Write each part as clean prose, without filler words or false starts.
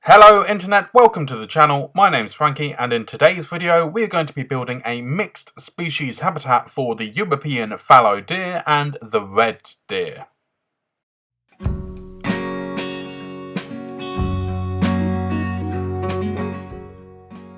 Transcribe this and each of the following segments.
Hello Internet, welcome to the channel. My name's Frankie and in today's video we're going to be building a mixed species habitat for the European fallow deer and the red deer.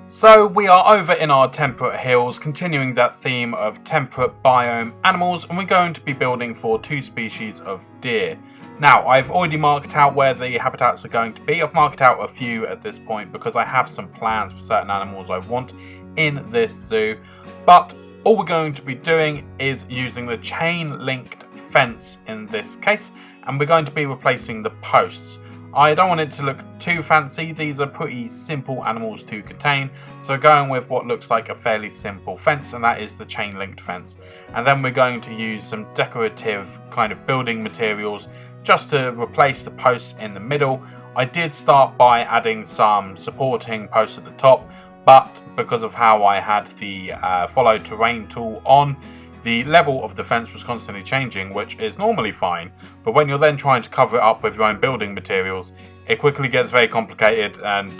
So we are over in our temperate hills, continuing that theme of temperate biome animals, and we're going to be building for two species of deer. Now, I've already marked out where the habitats are going to be. I've marked out a few at this point because I have some plans for certain animals I want in this zoo. But all we're going to be doing is using the chain-linked fence in this case, and we're going to be replacing the posts. I don't want it to look too fancy. These are pretty simple animals to contain, so going with what looks like a fairly simple fence, and that is the chain-linked fence. And then we're going to use some decorative kind of building materials just to replace the posts in the middle. I did start by adding some supporting posts at the top, but because of how I had the follow terrain tool on, the level of the fence was constantly changing, which is normally fine, but when you're then trying to cover it up with your own building materials, it quickly gets very complicated, and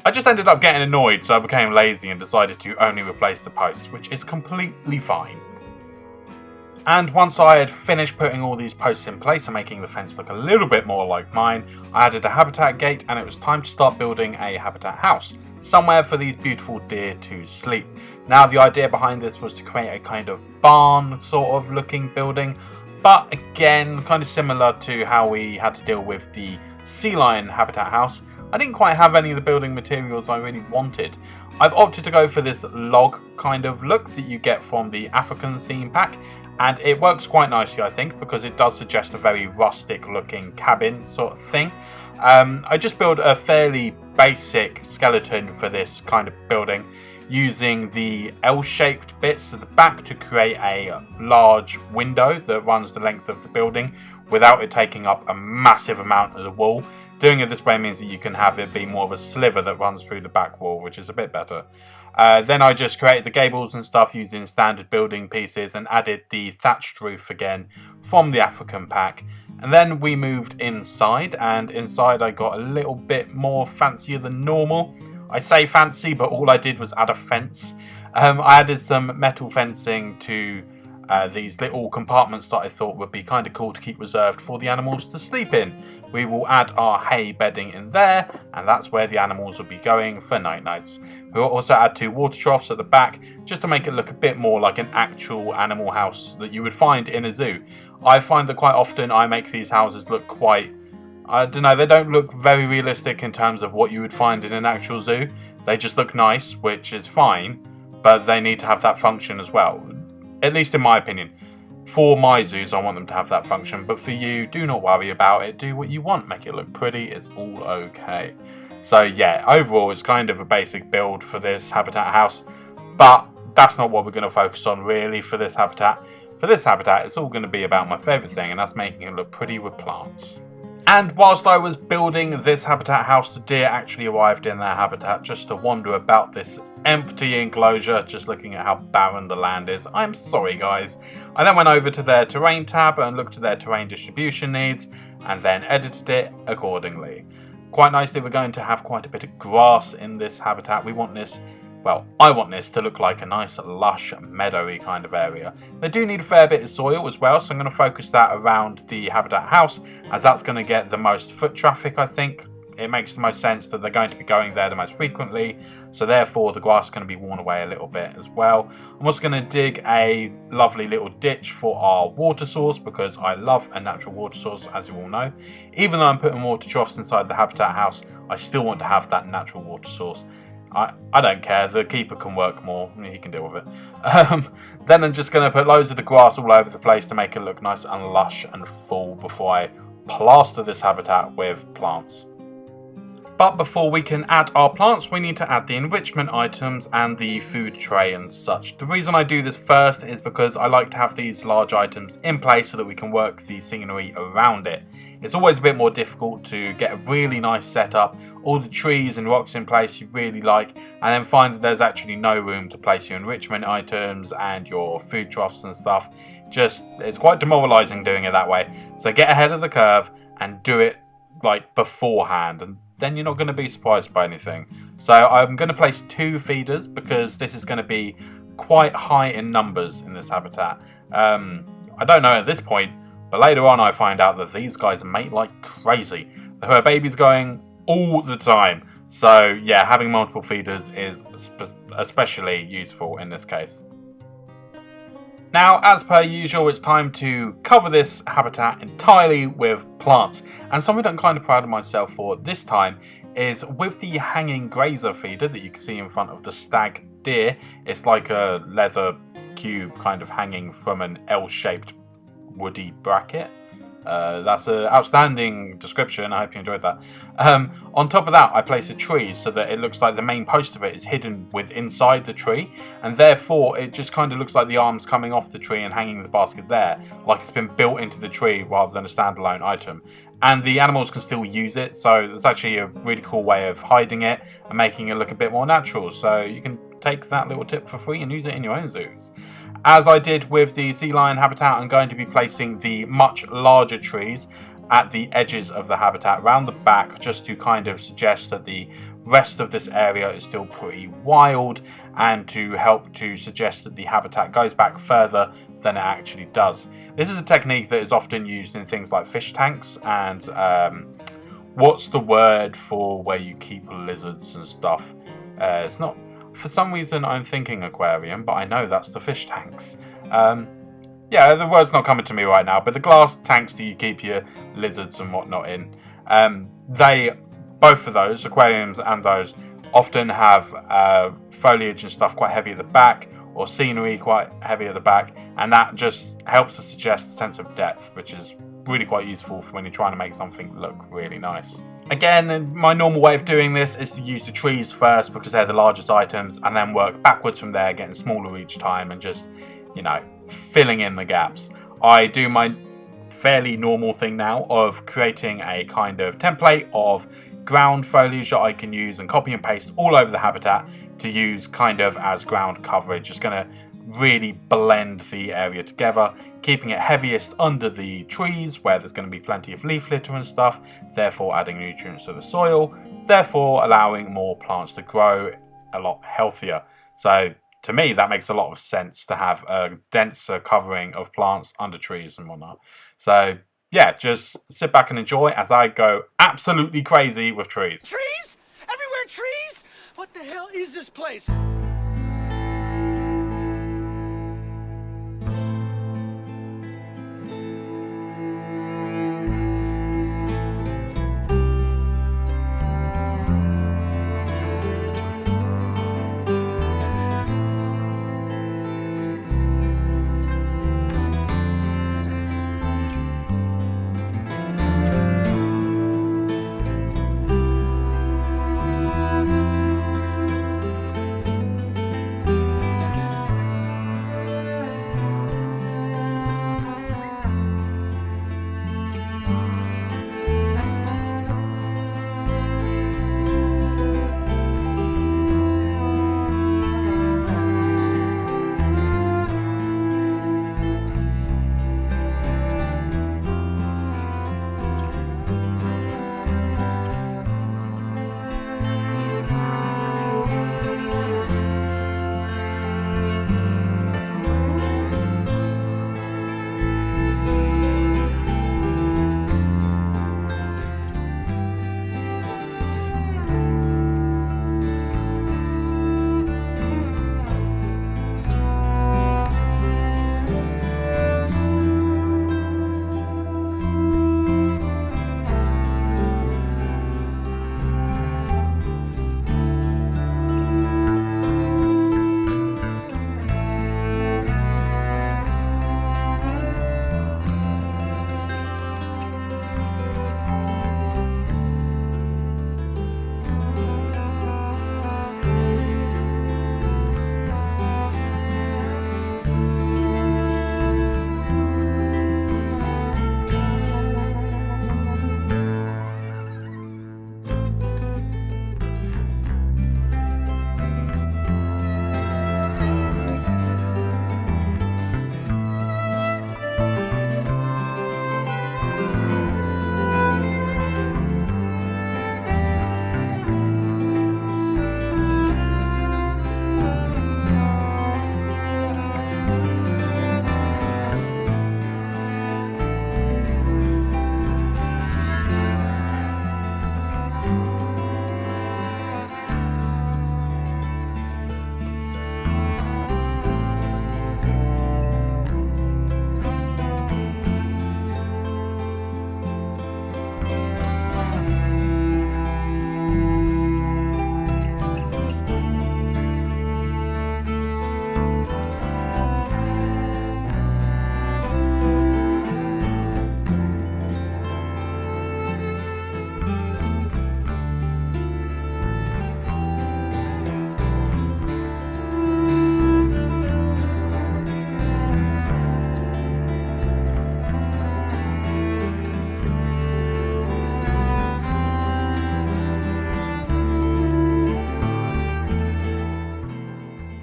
I just ended up getting annoyed, so I became lazy and decided to only replace the posts, which is completely fine. And once I had finished putting all these posts in place and making the fence look a little bit more like mine, I added a habitat gate, and it was time to start building a habitat house, somewhere for these beautiful deer to sleep. Now, the idea behind this was to create a kind of barn sort of looking building, but again, kind of similar to how we had to deal with the sea lion habitat house. I didn't quite have any of the building materials I really wanted. I've opted to go for this log kind of look that you get from the African theme pack, and it works quite nicely, I think, because it does suggest a very rustic looking cabin sort of thing. I just built a fairly basic skeleton for this kind of building, using the L-shaped bits at the back to create a large window that runs the length of the building without it taking up a massive amount of the wall. Doing it this way means that you can have it be more of a sliver that runs through the back wall, which is a bit better. Then I just created the gables and stuff using standard building pieces and added the thatched roof again from the African pack. And then we moved inside, and inside I got a little bit more fancier than normal. I say fancy, but all I did was add a fence. I added some metal fencing to these little compartments that I thought would be kind of cool to keep reserved for the animals to sleep in. We will add our hay bedding in there, and that's where the animals will be going for nights. We'll also add 2 water troughs at the back, just to make it look a bit more like an actual animal house that you would find in a zoo. I find that quite often I make these houses look quite, I don't know, they don't look very realistic in terms of what you would find in an actual zoo. They just look nice, which is fine, but they need to have that function as well. At least in my opinion. For my zoos, I want them to have that function, but for you, do not worry about it. Do what you want, make it look pretty, it's all okay. So yeah, overall, it's kind of a basic build for this habitat house, but that's not what we're going to focus on really for this habitat. For this habitat, it's all going to be about my favourite thing, and that's making it look pretty with plants. And whilst I was building this habitat house, the deer actually arrived in their habitat just to wander about this empty enclosure, just looking at how barren the land is. I'm sorry guys. I then went over to their terrain tab and looked at their terrain distribution needs, and then edited it accordingly. Quite nicely, we're going to have quite a bit of grass in this habitat. We want this, well, I want this to look like a nice lush meadowy kind of area. They do need a fair bit of soil as well, so I'm going to focus that around the habitat house, as that's going to get the most foot traffic, I think. It makes the most sense that they're going to be going there the most frequently, so therefore the grass is going to be worn away a little bit as well. I'm also going to dig a lovely little ditch for our water source, because I love a natural water source, as you all know. Even though I'm putting water troughs inside the habitat house, I still want to have that natural water source. I don't care, the keeper can work more, he can deal with it. Then I'm just going to put loads of the grass all over the place to make it look nice and lush and full before I plaster this habitat with plants. But before we can add our plants, we need to add the enrichment items and the food tray and such. The reason I do this first is because I like to have these large items in place so that we can work the scenery around it. It's always a bit more difficult to get a really nice setup, all the trees and rocks in place you really like, and then find that there's actually no room to place your enrichment items and your food troughs and stuff. It's quite demoralising doing it that way. So get ahead of the curve and do it like beforehand, and then you're not going to be surprised by anything. So I'm going to place 2 feeders because this is going to be quite high in numbers in this habitat. I don't know at this point, but later on I find out that these guys mate like crazy. There are babies going all the time. So yeah, having multiple feeders is especially useful in this case. Now, as per usual, it's time to cover this habitat entirely with plants. And something I'm kind of proud of myself for this time is with the hanging grazer feeder that you can see in front of the stag deer. It's like a leather cube kind of hanging from an L-shaped woody bracket. That's an outstanding description. I hope you enjoyed that. On top of that, I place a tree so that it looks like the main post of it is hidden inside the tree, and therefore it just kind of looks like the arms coming off the tree and hanging in the basket there, like it's been built into the tree rather than a standalone item. And the animals can still use it, so it's actually a really cool way of hiding it and making it look a bit more natural. So you can take that little tip for free and use it in your own zoos. As I did with the sea lion habitat, I'm going to be placing the much larger trees at the edges of the habitat around the back, just to kind of suggest that the rest of this area is still pretty wild, and to help to suggest that the habitat goes back further than it actually does. This is a technique that is often used in things like fish tanks and what's the word for where you keep lizards and stuff? It's not... For some reason I'm thinking aquarium, but I know that's the fish tanks. Yeah, the word's not coming to me right now, but the glass tanks that you keep your lizards and whatnot in, both of those, aquariums and those, often have foliage and stuff quite heavy at the back, or scenery quite heavy at the back, and that just helps to suggest a sense of depth, which is really quite useful for when you're trying to make something look really nice. Again, my normal way of doing this is to use the trees first because they're the largest items, and then work backwards from there, getting smaller each time and just, you know, filling in the gaps. I do my fairly normal thing now of creating a kind of template of ground foliage that I can use and copy and paste all over the habitat to use kind of as ground coverage. Just going to really blend the area together, keeping it heaviest under the trees where there's going to be plenty of leaf litter and stuff, therefore adding nutrients to the soil, therefore allowing more plants to grow a lot healthier. So to me, that makes a lot of sense to have a denser covering of plants under trees and whatnot. So yeah, just sit back and enjoy as I go absolutely crazy with trees. Trees? Everywhere trees? What the hell is this place?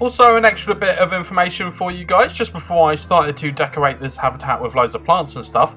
Also, an extra bit of information for you guys, just before I started to decorate this habitat with loads of plants and stuff,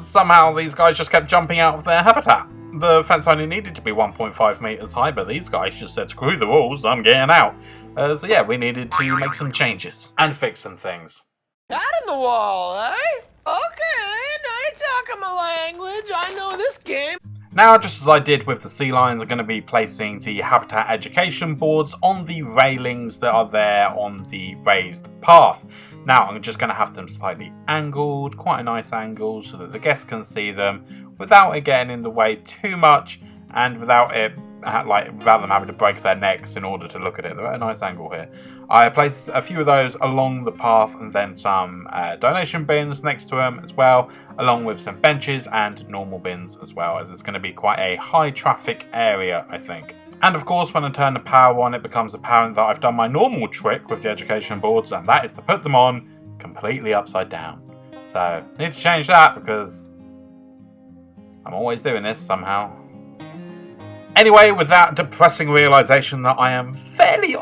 somehow these guys just kept jumping out of their habitat. The fence only needed to be 1.5 meters high, but these guys just said, screw the rules, I'm getting out. So yeah, we needed to make some changes and fix some things. Out in the wall, eh? Okay, now you're talking my language. I know this game. Now, just as I did with the sea lions, I'm going to be placing the habitat education boards on the railings that are there on the raised path. Now, I'm just going to have them slightly angled, quite a nice angle, so that the guests can see them without it getting in the way too much and without them having to break their necks in order to look at it. They're at a nice angle here. I placed a few of those along the path and then some donation bins next to them as well, along with some benches and normal bins as well, as it's going to be quite a high traffic area, I think. And of course, when I turn the power on, it becomes apparent that I've done my normal trick with the education boards, and that is to put them on completely upside down. So, I need to change that because I'm always doing this somehow. Anyway, with that depressing realisation that I am fairly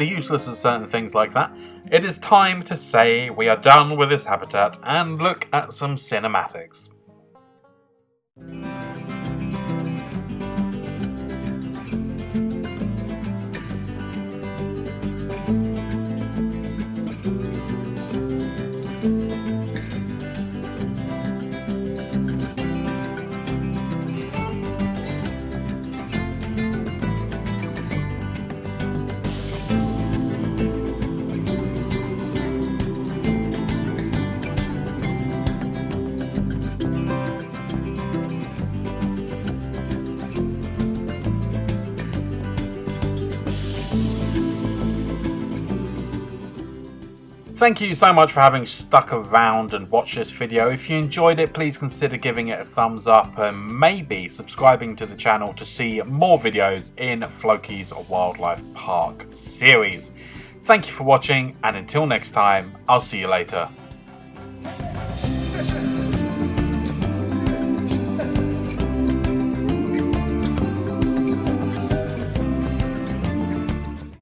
useless at certain things like that, it is time to say we are done with this habitat and look at some cinematics. Thank you so much for having stuck around and watched this video. If you enjoyed it, please consider giving it a thumbs up and maybe subscribing to the channel to see more videos in Floki's Wildlife Park series. Thank you for watching, and until next time, I'll see you later.